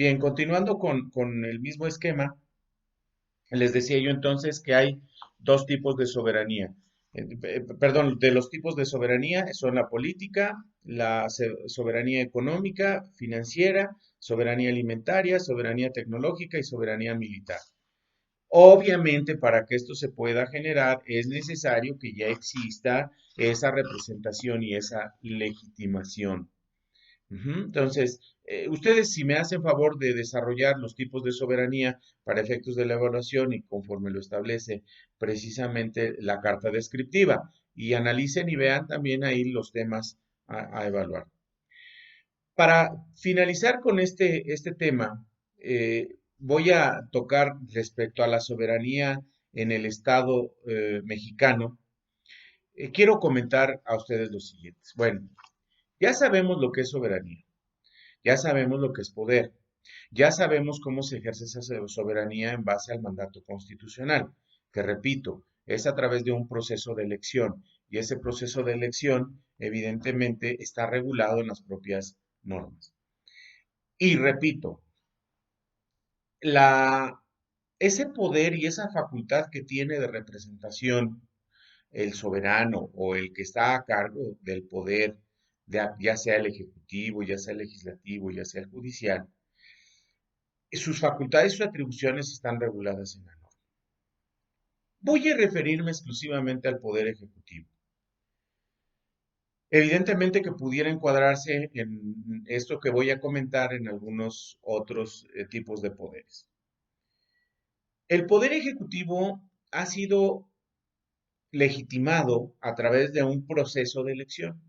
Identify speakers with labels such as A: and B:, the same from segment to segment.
A: Bien, continuando con el mismo esquema, les decía yo entonces que hay dos tipos de soberanía. Perdón, de los tipos de soberanía son la política, la soberanía económica, financiera, soberanía alimentaria, soberanía tecnológica y soberanía militar. Obviamente, para que esto se pueda generar, es necesario que ya exista esa representación y esa legitimación. Ujú. Entonces, ustedes si me hacen favor de desarrollar los tipos de soberanía para efectos de la evaluación y conforme lo establece precisamente la carta descriptiva, y analicen y vean también ahí los temas a evaluar. Para finalizar con este tema, voy a tocar respecto a la soberanía en el Estado mexicano. Quiero comentar a ustedes lo siguiente. Bueno, ya sabemos lo que es soberanía. Ya sabemos lo que es poder. Ya sabemos cómo se ejerce esa soberanía en base al mandato constitucional, que repito, es a través de un proceso de elección. Y ese proceso de elección, evidentemente, está regulado en las propias normas. Y repito, la, ese poder y esa facultad que tiene de representación el soberano o el que está a cargo del poder, ya sea el ejecutivo, ya sea el legislativo, ya sea el judicial, sus facultades y sus atribuciones están reguladas en la norma. Voy a referirme exclusivamente al Poder Ejecutivo. Evidentemente que pudiera encuadrarse en esto que voy a comentar en algunos otros tipos de poderes. El Poder Ejecutivo ha sido legitimado a través de un proceso de elección.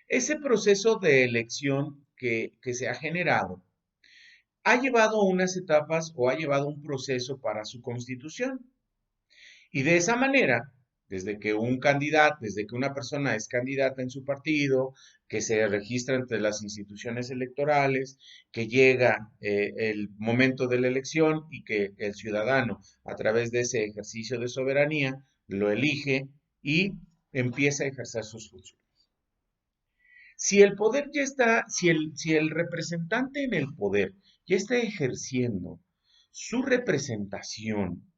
A: Ese proceso de elección que se ha generado ha llevado unas etapas o ha llevado un proceso para su constitución. Y de esa manera, desde que una persona es candidata en su partido, que se registra entre las instituciones electorales, que llega el momento de la elección y que el ciudadano, a través de ese ejercicio de soberanía, lo elige y empieza a ejercer sus funciones. Si el poder ya está, si el representante en el poder ya está ejerciendo su representación,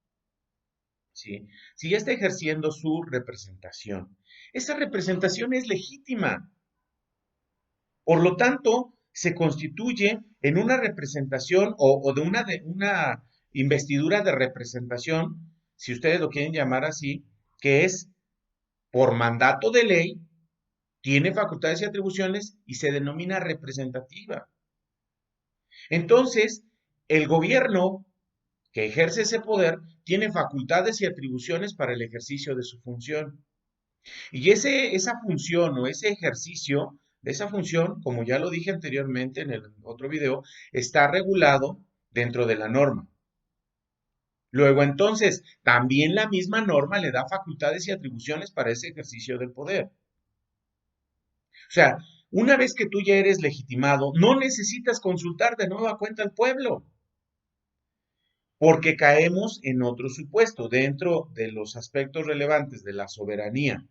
A: ¿sí? Si ya está ejerciendo su representación, esa representación es legítima. Por lo tanto, se constituye en una representación o de una investidura de representación, si ustedes lo quieren llamar así, que es por mandato de ley, tiene facultades y atribuciones y se denomina representativa. Entonces, el gobierno que ejerce ese poder tiene facultades y atribuciones para el ejercicio de su función. Y esa función o ese ejercicio de esa función, como ya lo dije anteriormente en el otro video, está regulado dentro de la norma. Luego entonces, también la misma norma le da facultades y atribuciones para ese ejercicio del poder. O sea, una vez que tú ya eres legitimado, no necesitas consultar de nueva cuenta al pueblo, porque caemos en otro supuesto dentro de los aspectos relevantes de la soberanía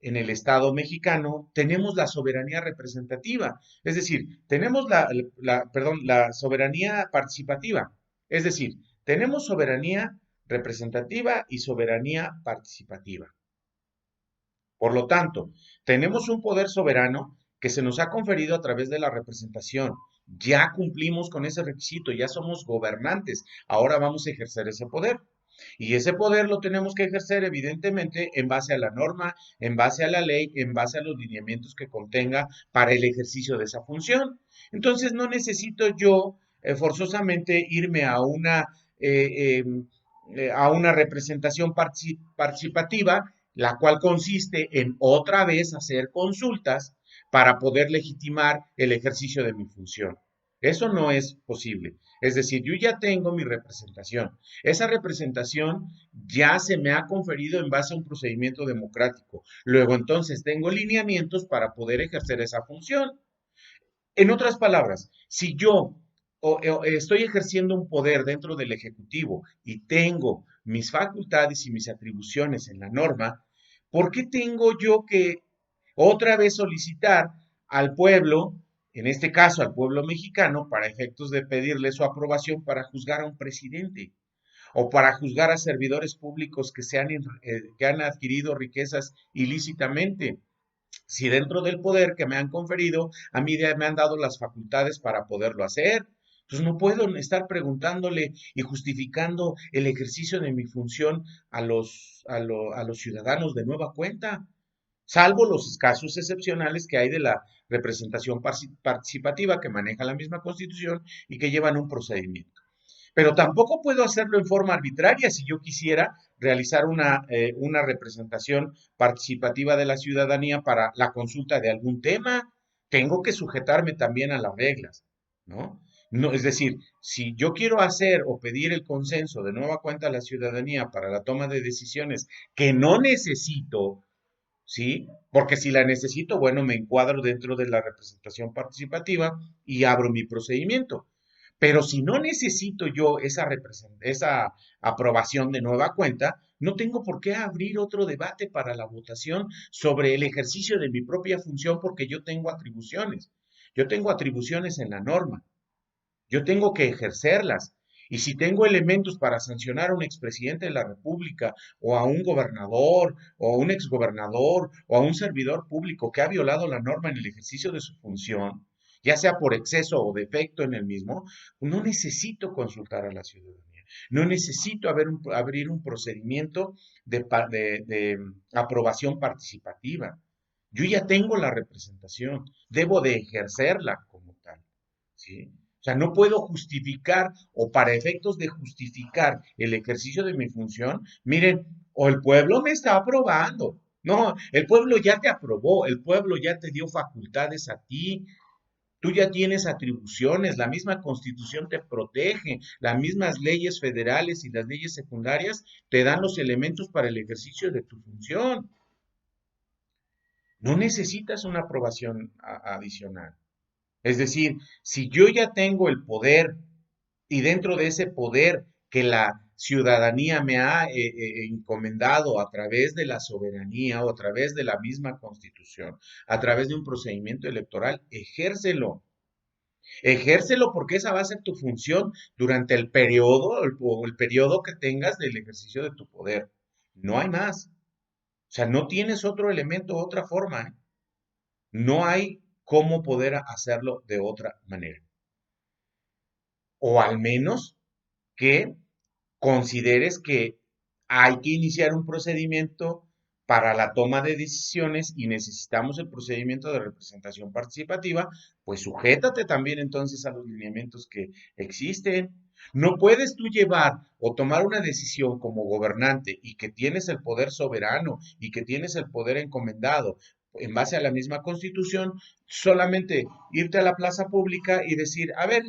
A: en el Estado mexicano, tenemos la soberanía representativa, es decir, tenemos la soberanía participativa, es decir, tenemos soberanía representativa y soberanía participativa. Por lo tanto, tenemos un poder soberano que se nos ha conferido a través de la representación. Ya cumplimos con ese requisito, ya somos gobernantes, ahora vamos a ejercer ese poder. Y ese poder lo tenemos que ejercer evidentemente en base a la norma, en base a la ley, en base a los lineamientos que contenga para el ejercicio de esa función. Entonces no necesito yo forzosamente irme eh, eh, a una representación participativa, la cual consiste en otra vez hacer consultas para poder legitimar el ejercicio de mi función. Eso no es posible. Es decir, yo ya tengo mi representación. Esa representación ya se me ha conferido en base a un procedimiento democrático. Luego entonces tengo lineamientos para poder ejercer esa función. En otras palabras, si yo estoy ejerciendo un poder dentro del Ejecutivo y tengo mis facultades y mis atribuciones en la norma, ¿por qué tengo yo que otra vez solicitar al pueblo en este caso al pueblo mexicano, para efectos de pedirle su aprobación para juzgar a un presidente o para juzgar a servidores públicos que han adquirido riquezas ilícitamente. Si dentro del poder que me han conferido, a mí me han dado las facultades para poderlo hacer. Entonces no puedo estar preguntándole y justificando el ejercicio de mi función a los ciudadanos de nueva cuenta, salvo los casos excepcionales que hay de la representación participativa que maneja la misma Constitución y que llevan un procedimiento. Pero tampoco puedo hacerlo en forma arbitraria si yo quisiera realizar una representación participativa de la ciudadanía para la consulta de algún tema. Tengo que sujetarme también a las reglas, ¿no? No, es decir, si yo quiero hacer o pedir el consenso de nueva cuenta a la ciudadanía para la toma de decisiones que no necesito, ¿sí? Porque si la necesito, bueno, me encuadro dentro de la representación participativa y abro mi procedimiento. Pero si no necesito yo esa aprobación de nueva cuenta, no tengo por qué abrir otro debate para la votación sobre el ejercicio de mi propia función porque yo tengo atribuciones. Yo tengo atribuciones en la norma. Yo tengo que ejercerlas. Y si tengo elementos para sancionar a un expresidente de la República, o a un gobernador, o a un exgobernador, o a un servidor público que ha violado la norma en el ejercicio de su función, ya sea por exceso o defecto en el mismo, no necesito consultar a la ciudadanía. No necesito abrir un procedimiento de aprobación participativa. Yo ya tengo la representación, debo de ejercerla como tal, ¿sí? O sea, no puedo justificar o para efectos de justificar el ejercicio de mi función, miren, o el pueblo me está aprobando. No, el pueblo ya te aprobó, el pueblo ya te dio facultades a ti, tú ya tienes atribuciones, la misma constitución te protege, las mismas leyes federales y las leyes secundarias te dan los elementos para el ejercicio de tu función. No necesitas una aprobación adicional. Es decir, si yo ya tengo el poder y dentro de ese poder que la ciudadanía me ha encomendado a través de la soberanía o a través de la misma constitución, a través de un procedimiento electoral, ejércelo. Ejércelo porque esa va a ser tu función durante el periodo o el periodo que tengas del ejercicio de tu poder. No hay más. O sea, no tienes otro elemento, otra forma, ¿eh? No hay cómo poder hacerlo de otra manera. O al menos que consideres que hay que iniciar un procedimiento para la toma de decisiones y necesitamos el procedimiento de representación participativa, pues sujétate también entonces a los lineamientos que existen. No puedes tú llevar o tomar una decisión como gobernante y que tienes el poder soberano y que tienes el poder encomendado en base a la misma constitución, solamente irte a la plaza pública y decir, a ver,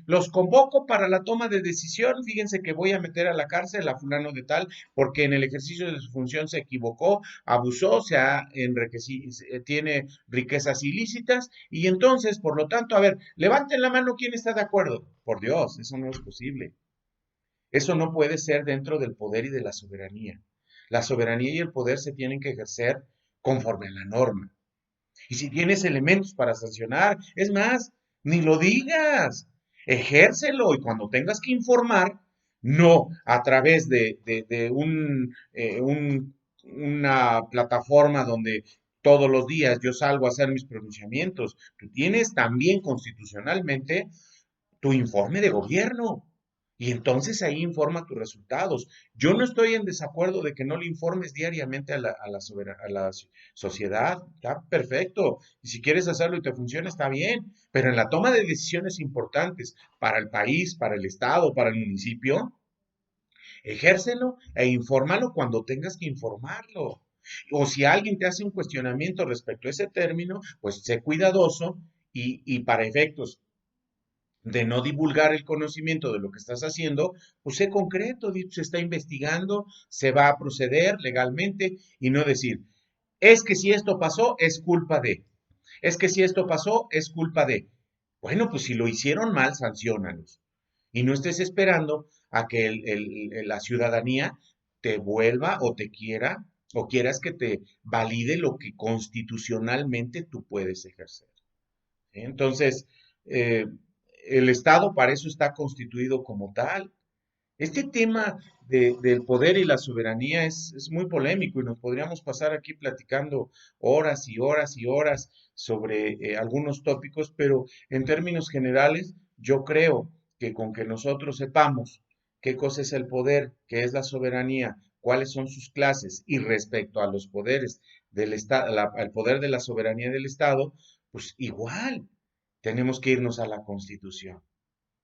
A: los convoco para la toma de decisión. Fíjense que voy a meter a la cárcel a fulano de tal porque en el ejercicio de su función se equivocó, abusó, se ha enriquecido, tiene riquezas ilícitas y entonces, por lo tanto, a ver, levanten la mano quien está de acuerdo. Por Dios, eso no es posible. Eso no puede ser dentro del poder y de la soberanía. La soberanía y el poder se tienen que ejercer conforme a la norma. Y si tienes elementos para sancionar, es más, ni lo digas, ejércelo y cuando tengas que informar, no a través de una plataforma donde todos los días yo salgo a hacer mis pronunciamientos. Tú tienes también constitucionalmente tu informe de gobierno. Y entonces ahí informa tus resultados. Yo no estoy en desacuerdo de que no le informes diariamente a la sociedad. Está perfecto. Y si quieres hacerlo y te funciona, está bien. Pero en la toma de decisiones importantes para el país, para el estado, para el municipio, ejércelo e infórmalo cuando tengas que informarlo. O si alguien te hace un cuestionamiento respecto a ese término, pues sé cuidadoso y para efectos de no divulgar el conocimiento de lo que estás haciendo, pues sé concreto, se está investigando, se va a proceder legalmente y no decir, es que si esto pasó, es culpa de, es que si esto pasó, es culpa de. Bueno, pues si lo hicieron mal, sanciónalos. Y no estés esperando a que la ciudadanía te vuelva o te quiera o quieras que te valide lo que constitucionalmente tú puedes ejercer. ¿sí? Entonces, eh, el Estado para eso está constituido como tal. Este tema del poder y la soberanía es muy polémico y nos podríamos pasar aquí platicando horas y horas y horas sobre algunos tópicos, pero en términos generales, yo creo que con que nosotros sepamos qué cosa es el poder, qué es la soberanía, cuáles son sus clases y respecto a los poderes del Estado, al poder de la soberanía del Estado, pues igual tenemos que irnos a la Constitución.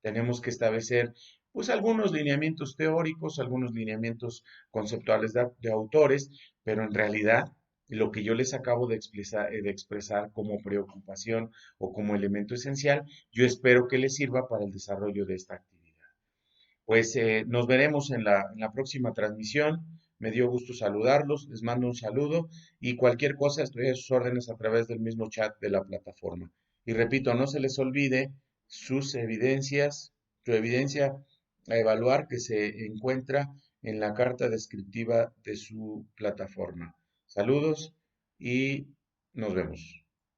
A: Tenemos que establecer pues algunos lineamientos teóricos, algunos lineamientos conceptuales de autores, pero en realidad lo que yo les acabo de expresar como preocupación o como elemento esencial, yo espero que les sirva para el desarrollo de esta actividad. Pues nos veremos en la próxima transmisión. Me dio gusto saludarlos, les mando un saludo y cualquier cosa estoy a sus órdenes a través del mismo chat de la plataforma. Y repito, no se les olvide sus evidencias, su evidencia a evaluar que se encuentra en la carta descriptiva de su plataforma. Saludos y nos vemos.